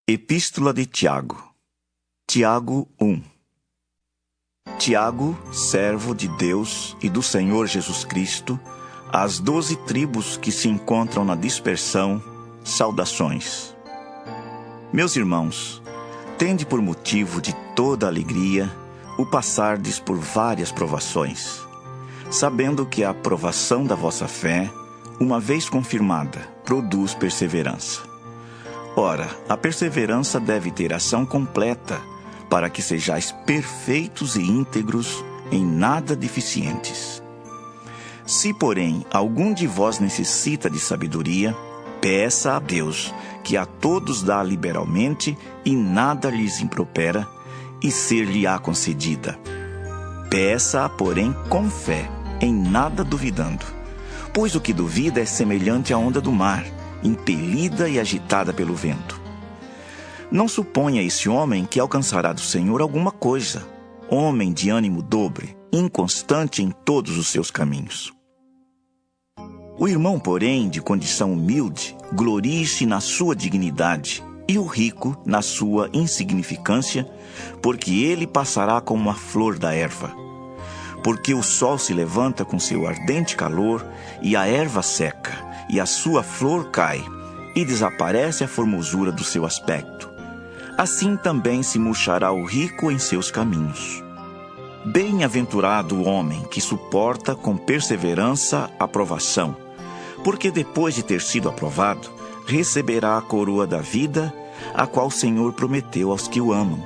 Epístola de Tiago. Tiago 1. Tiago, servo de Deus e do Senhor Jesus Cristo, às 12 tribos que se encontram na dispersão, saudações. Meus irmãos, tende por motivo de toda alegria o passardes por várias provações, sabendo que a aprovação da vossa fé, uma vez confirmada, produz perseverança. Ora, a perseverança deve ter ação completa, para que sejais perfeitos e íntegros, em nada deficientes. Se, porém, algum de vós necessita de sabedoria, peça a Deus, que a todos dá liberalmente e nada lhes impropera, e ser-lhe-á concedida. Peça-a, porém, com fé, em nada duvidando. Pois o que duvida é semelhante à onda do mar, impelida e agitada pelo vento. Não suponha esse homem que alcançará do Senhor alguma coisa, homem de ânimo dobre, inconstante em todos os seus caminhos. O irmão, porém, de condição humilde, glorie-se na sua dignidade, e o rico na sua insignificância, porque ele passará como a flor da erva. Porque o sol se levanta com seu ardente calor, e a erva seca, e a sua flor cai, e desaparece a formosura do seu aspecto. Assim também se murchará o rico em seus caminhos. Bem-aventurado o homem que suporta com perseverança a provação, porque depois de ter sido aprovado, receberá a coroa da vida, a qual o Senhor prometeu aos que o amam.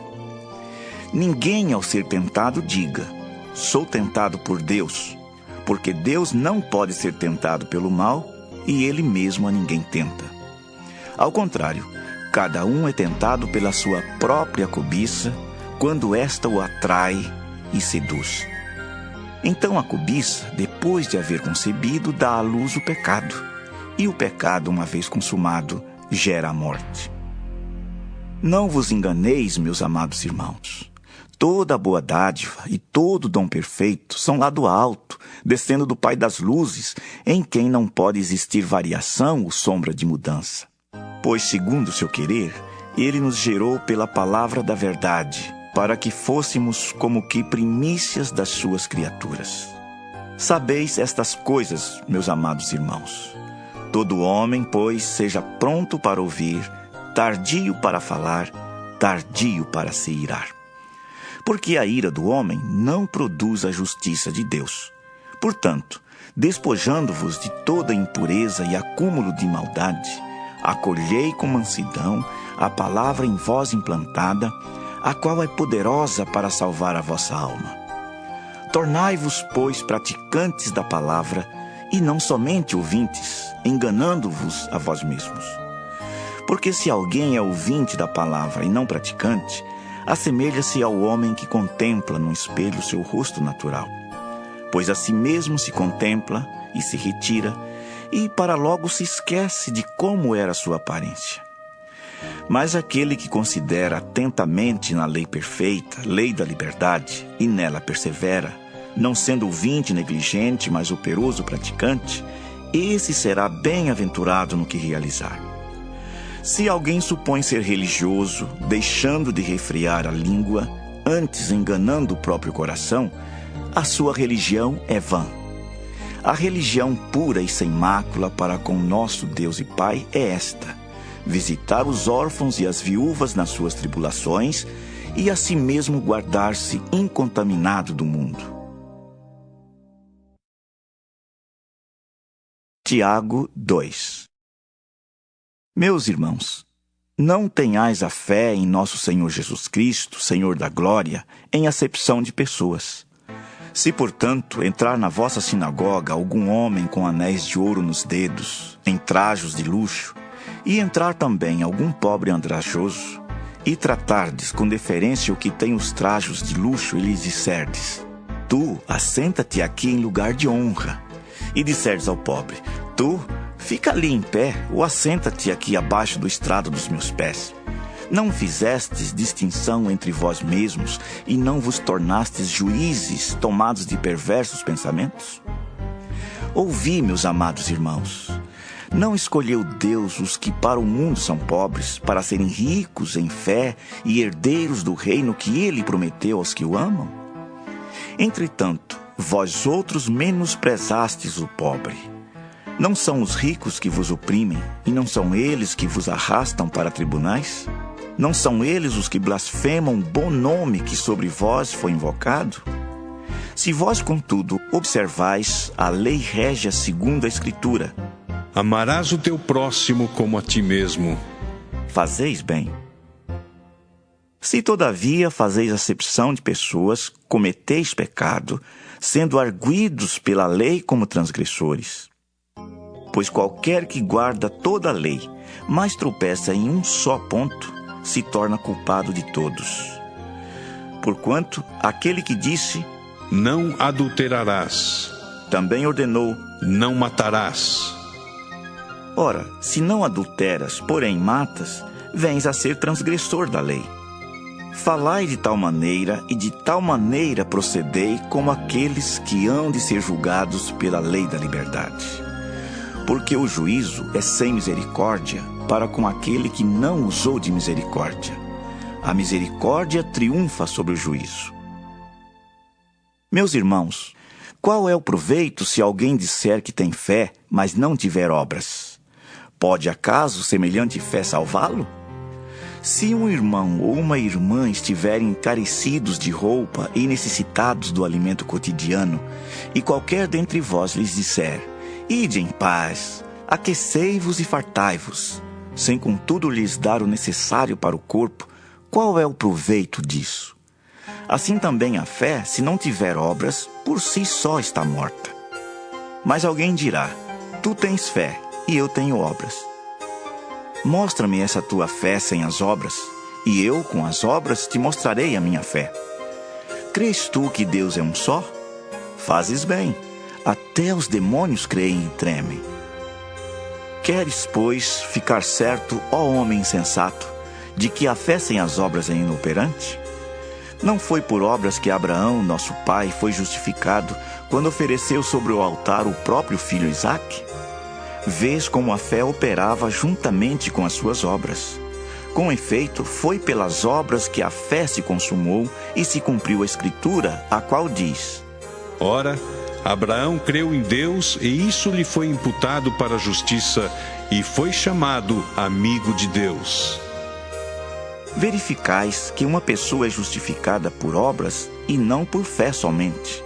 Ninguém, ao ser tentado, diga: sou tentado por Deus, porque Deus não pode ser tentado pelo mal, e Ele mesmo a ninguém tenta. Ao contrário, cada um é tentado pela sua própria cobiça, quando esta o atrai e seduz. Então a cobiça, depois de haver concebido, dá à luz o pecado, e o pecado, uma vez consumado, gera a morte. Não vos enganeis, meus amados irmãos. Toda boa dádiva e todo dom perfeito são lá do alto, descendo do Pai das luzes, em quem não pode existir variação ou sombra de mudança. Pois, segundo o seu querer, Ele nos gerou pela palavra da verdade, para que fôssemos como que primícias das suas criaturas. Sabeis estas coisas, meus amados irmãos. Todo homem, pois, seja pronto para ouvir, tardio para falar, tardio para se irar. Porque a ira do homem não produz a justiça de Deus. Portanto, despojando-vos de toda impureza e acúmulo de maldade, acolhei com mansidão a palavra em vós implantada, a qual é poderosa para salvar a vossa alma. Tornai-vos, pois, praticantes da palavra, e não somente ouvintes, enganando-vos a vós mesmos. Porque se alguém é ouvinte da palavra e não praticante, assemelha-se ao homem que contempla num espelho seu rosto natural. Pois a si mesmo se contempla e se retira, e para logo se esquece de como era sua aparência. Mas aquele que considera atentamente na lei perfeita, lei da liberdade, e nela persevera, não sendo ouvinte negligente, mas operoso praticante, esse será bem-aventurado no que realizar. Se alguém supõe ser religioso, deixando de refrear a língua, antes enganando o próprio coração, a sua religião é vã. A religião pura e sem mácula para com nosso Deus e Pai é esta: visitar os órfãos e as viúvas nas suas tribulações e a si mesmo guardar-se incontaminado do mundo. Tiago 2. Meus irmãos, não tenhais a fé em nosso Senhor Jesus Cristo, Senhor da glória, em acepção de pessoas. Se, portanto, entrar na vossa sinagoga algum homem com anéis de ouro nos dedos, em trajos de luxo, e entrar também algum pobre andrajoso, e tratardes com deferência o que tem os trajos de luxo, e lhes disserdes: tu, assenta-te aqui em lugar de honra. E disserdes ao pobre: tu, fica ali em pé, ou assenta-te aqui abaixo do estrado dos meus pés. Não fizestes distinção entre vós mesmos e não vos tornastes juízes tomados de perversos pensamentos? Ouvi, meus amados irmãos. Não escolheu Deus os que para o mundo são pobres, para serem ricos em fé e herdeiros do reino que Ele prometeu aos que o amam? Entretanto, vós outros menosprezastes o pobre. Não são os ricos que vos oprimem, e não são eles que vos arrastam para tribunais? Não são eles os que blasfemam o bom nome que sobre vós foi invocado? Se vós, contudo, observais a lei régia segundo a Escritura, amarás o teu próximo como a ti mesmo, fazeis bem. Se, todavia, fazeis acepção de pessoas, cometeis pecado, sendo arguidos pela lei como transgressores. Pois qualquer que guarda toda a lei, mas tropeça em um só ponto, se torna culpado de todos. Porquanto, aquele que disse, não adulterarás, também ordenou, não matarás. Ora, se não adulteras, porém matas, vens a ser transgressor da lei. Falai de tal maneira e de tal maneira procedei como aqueles que hão de ser julgados pela lei da liberdade. Porque o juízo é sem misericórdia para com aquele que não usou de misericórdia. A misericórdia triunfa sobre o juízo. Meus irmãos, qual é o proveito se alguém disser que tem fé, mas não tiver obras? Pode acaso semelhante fé salvá-lo? Se um irmão ou uma irmã estiverem encarecidos de roupa e necessitados do alimento cotidiano, e qualquer dentre vós lhes disser, ide em paz, aquecei-vos e fartai-vos, sem contudo lhes dar o necessário para o corpo, qual é o proveito disso? Assim também a fé, se não tiver obras, por si só está morta. Mas alguém dirá, tu tens fé, e eu tenho obras. Mostra-me essa tua fé sem as obras, e eu, com as obras, te mostrarei a minha fé. Crês tu que Deus é um só? Fazes bem. Até os demônios creem e tremem. Queres, pois, ficar certo, ó homem insensato, de que a fé sem as obras é inoperante? Não foi por obras que Abraão, nosso pai, foi justificado quando ofereceu sobre o altar o próprio filho Isaque? Vês como a fé operava juntamente com as suas obras. Com efeito, foi pelas obras que a fé se consumou e se cumpriu a Escritura, a qual diz, ora, Abraão creu em Deus e isso lhe foi imputado para a justiça e foi chamado amigo de Deus. Verificais que uma pessoa é justificada por obras e não por fé somente.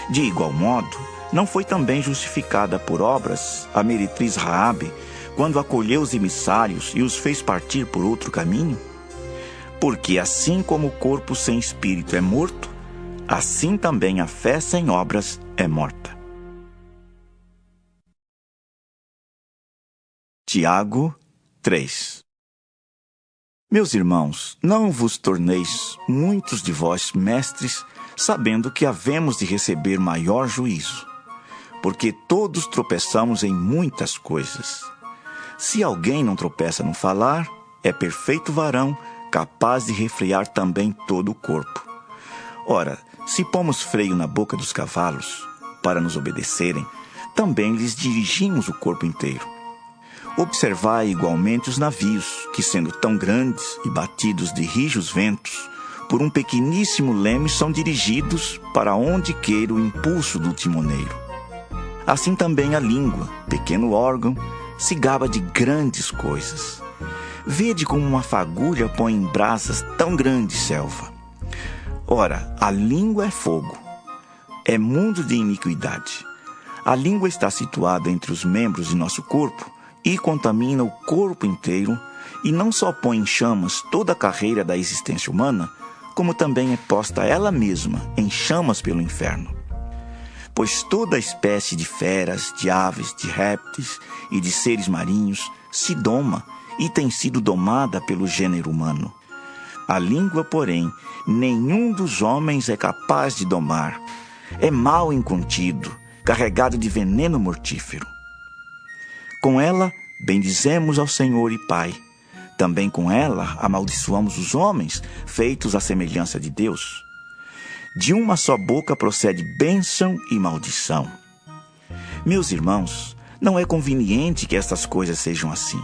De igual modo, não foi também justificada por obras a meretriz Raabe, quando acolheu os emissários e os fez partir por outro caminho? Porque assim como o corpo sem espírito é morto, assim também a fé sem obras é morta. Tiago 3. Meus irmãos, não vos torneis muitos de vós mestres, sabendo que havemos de receber maior juízo. Porque todos tropeçamos em muitas coisas. Se alguém não tropeça no falar, é perfeito varão, capaz de refrear também todo o corpo. Ora, se pomos freio na boca dos cavalos, para nos obedecerem, também lhes dirigimos o corpo inteiro. Observai igualmente os navios, que sendo tão grandes e batidos de rijos ventos, por um pequeníssimo leme são dirigidos para onde queira o impulso do timoneiro. Assim também a língua, pequeno órgão, se gaba de grandes coisas. Vede como uma fagulha põe em brasas tão grande selva. Ora, a língua é fogo, é mundo de iniquidade. A língua está situada entre os membros de nosso corpo e contamina o corpo inteiro, e não só põe em chamas toda a carreira da existência humana, como também é posta ela mesma em chamas pelo inferno. Pois toda espécie de feras, de aves, de répteis e de seres marinhos se doma e tem sido domada pelo gênero humano. A língua, porém, nenhum dos homens é capaz de domar. É mal incontido, carregado de veneno mortífero. Com ela, bendizemos ao Senhor e Pai. Também com ela, amaldiçoamos os homens, feitos à semelhança de Deus. De uma só boca procede bênção e maldição. Meus irmãos, Não é conveniente que estas coisas sejam assim.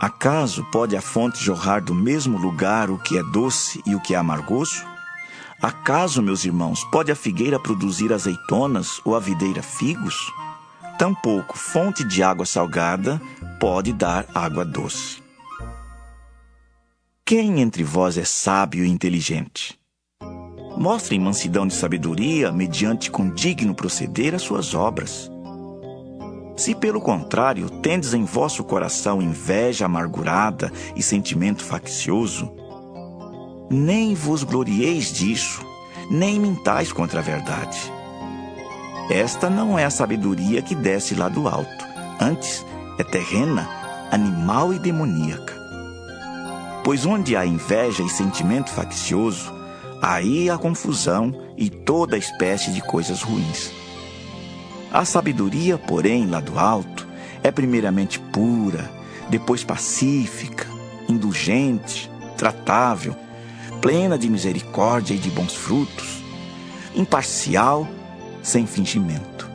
Acaso pode a fonte jorrar do mesmo lugar o que é doce e o que é amargoso? Acaso, meus irmãos, pode a figueira produzir azeitonas ou a videira figos? Tampouco fonte de água salgada pode dar água doce. Quem entre vós é sábio e inteligente? Mostrem mansidão de sabedoria mediante com digno proceder as suas obras. Se, pelo contrário, tendes em vosso coração inveja amargurada e sentimento faccioso, nem vos glorieis disso, nem mintais contra a verdade. Esta não é a sabedoria que desce lá do alto, antes é terrena, animal e demoníaca. Pois onde há inveja e sentimento faccioso, aí há confusão e toda espécie de coisas ruins. A sabedoria, porém, lá do alto, é primeiramente pura, depois pacífica, indulgente, tratável, plena de misericórdia e de bons frutos, imparcial, sem fingimento.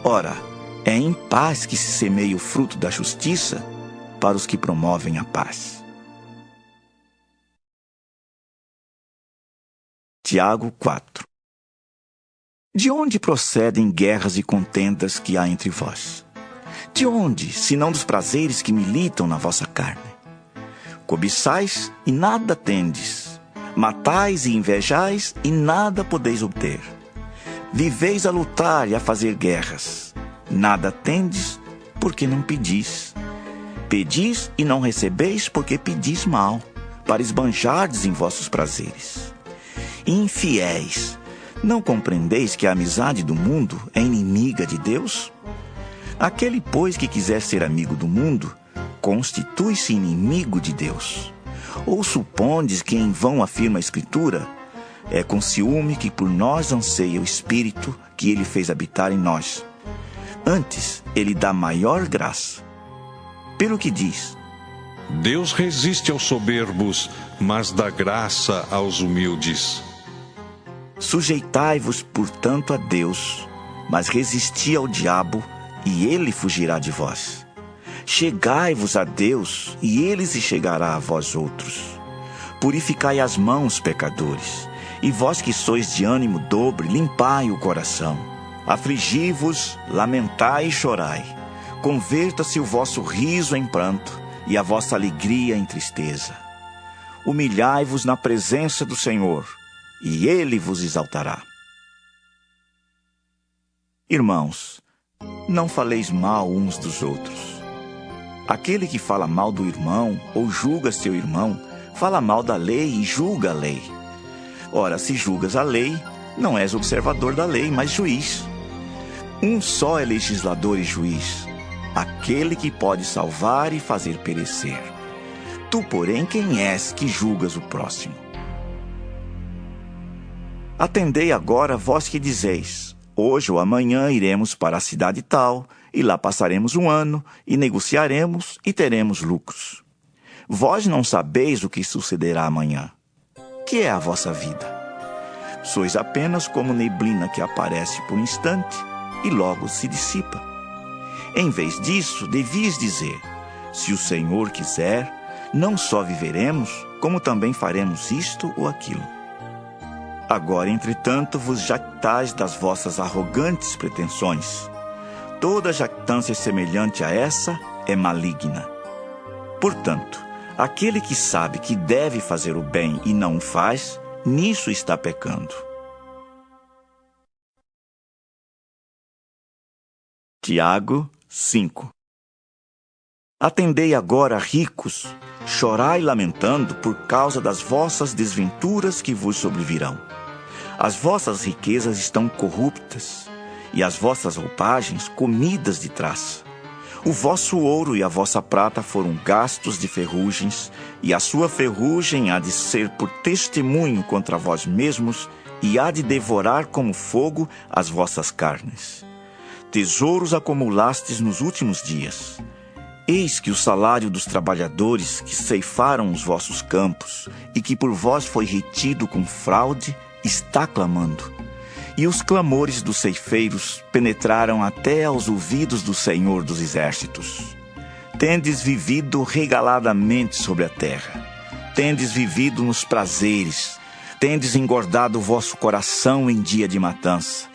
Ora, é em paz que se semeia o fruto da justiça para os que promovem a paz. Tiago 4. De onde procedem guerras e contendas que há entre vós? De onde, senão dos prazeres que militam na vossa carne? Cobiçais e nada tendes, matais e invejais e nada podeis obter. Viveis a lutar e a fazer guerras, nada tendes porque não pedis. Pedis e não recebeis porque pedis mal, para esbanjardes em vossos prazeres. Infiéis, não compreendeis que a amizade do mundo é inimiga de Deus? Aquele, pois, que quiser ser amigo do mundo, constitui-se inimigo de Deus. Ou supondes que em vão afirma a Escritura, é com ciúme que por nós anseia o Espírito que Ele fez habitar em nós. Antes, Ele dá maior graça. Pelo que diz, Deus resiste aos soberbos, mas dá graça aos humildes. Sujeitai-vos, portanto, a Deus, mas resisti ao diabo, e ele fugirá de vós. Chegai-vos a Deus, e ele se chegará a vós outros. Purificai as mãos, pecadores, e vós que sois de ânimo dobre, limpai o coração. Afligi-vos, lamentai e chorai. Converta-se o vosso riso em pranto, e a vossa alegria em tristeza. Humilhai-vos na presença do Senhor, e Ele vos exaltará. Irmãos, não faleis mal uns dos outros. Aquele que fala mal do irmão ou julga seu irmão, fala mal da lei e julga a lei. Ora, se julgas a lei, não és observador da lei, mas juiz. Um só é legislador e juiz, aquele que pode salvar e fazer perecer. Tu, porém, quem és que julgas o próximo? Atendei agora vós que dizeis, hoje ou amanhã iremos para a cidade tal, e lá passaremos um ano, e negociaremos, e teremos lucros. Vós não sabeis o que sucederá amanhã. Que é a vossa vida? Sois apenas como neblina que aparece por um instante, e logo se dissipa. Em vez disso, devias dizer, se o Senhor quiser, não só viveremos, como também faremos isto ou aquilo. Agora, entretanto, vos jactais das vossas arrogantes pretensões. Toda jactância semelhante a essa é maligna. Portanto, aquele que sabe que deve fazer o bem e não o faz, nisso está pecando. Tiago 5. Atendei agora, ricos, chorai lamentando por causa das vossas desventuras que vos sobrevirão. As vossas riquezas estão corruptas, e as vossas roupagens comidas de traça. O vosso ouro e a vossa prata foram gastos de ferrugens, e a sua ferrugem há de ser por testemunho contra vós mesmos, e há de devorar como fogo as vossas carnes. Tesouros acumulastes nos últimos dias. Eis que o salário dos trabalhadores que ceifaram os vossos campos, e que por vós foi retido com fraude, está clamando. E os clamores dos ceifeiros penetraram até aos ouvidos do Senhor dos Exércitos. Tendes vivido regaladamente sobre a terra. Tendes vivido nos prazeres. Tendes engordado o vosso coração em dia de matança.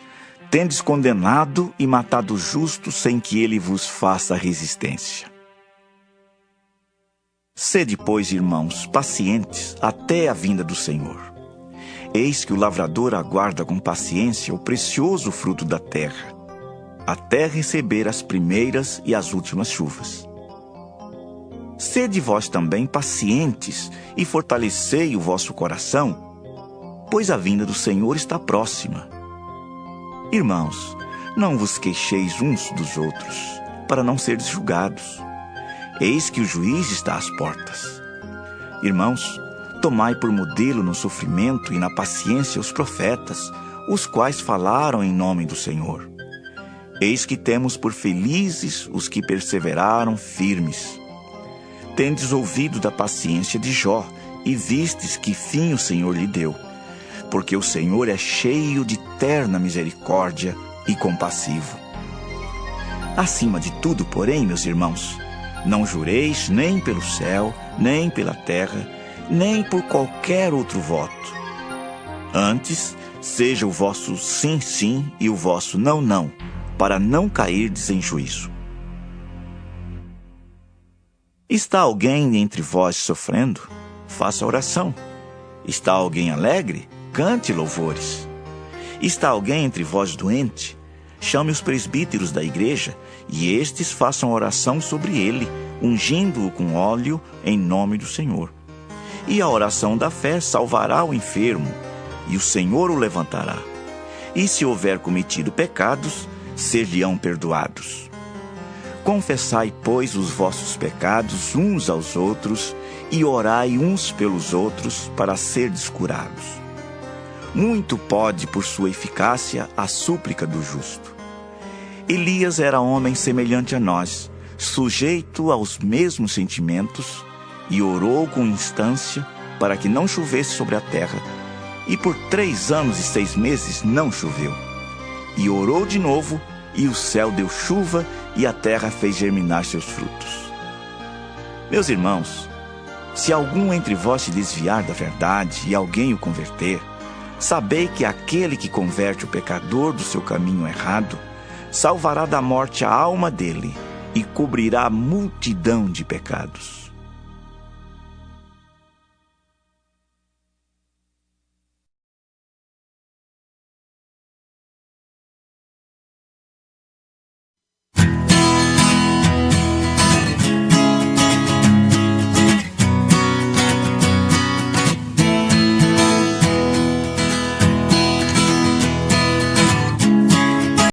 Tendes condenado e matado o justo sem que ele vos faça resistência. Sede, pois, irmãos, pacientes até a vinda do Senhor. Eis que o lavrador aguarda com paciência o precioso fruto da terra, até receber as primeiras e as últimas chuvas. Sede vós também pacientes e fortalecei o vosso coração, pois a vinda do Senhor está próxima. Irmãos, não vos queixeis uns dos outros, para não seres julgados. Eis que o juiz está às portas. Irmãos, tomai por modelo no sofrimento e na paciência os profetas, os quais falaram em nome do Senhor. Eis que temos por felizes os que perseveraram firmes. Tendes ouvido da paciência de Jó, e vistes que fim o Senhor lhe deu. Porque o Senhor é cheio de terna misericórdia e compassivo. Acima de tudo, porém, meus irmãos, não jureis nem pelo céu, nem pela terra, nem por qualquer outro voto. Antes, seja o vosso sim, sim e o vosso não, não, para não cairdes em juízo. Está alguém entre vós sofrendo? Faça oração. Está alguém alegre? Cante louvores. Está alguém entre vós doente? Chame os presbíteros da igreja, e estes façam oração sobre ele, ungindo-o com óleo em nome do Senhor. E a oração da fé salvará o enfermo, e o Senhor o levantará. E se houver cometido pecados, ser-lhe-ão perdoados. Confessai, pois, os vossos pecados uns aos outros, e orai uns pelos outros, para serdes curados. Muito pode, por sua eficácia, a súplica do justo. Elias era homem semelhante a nós, sujeito aos mesmos sentimentos, e orou com instância para que não chovesse sobre a terra, e por 3 anos e 6 meses não choveu. E orou de novo, e o céu deu chuva, e a terra fez germinar seus frutos. Meus irmãos, se algum entre vós se desviar da verdade e alguém o converter, sabei que aquele que converte o pecador do seu caminho errado, salvará da morte a alma dele e cobrirá a multidão de pecados.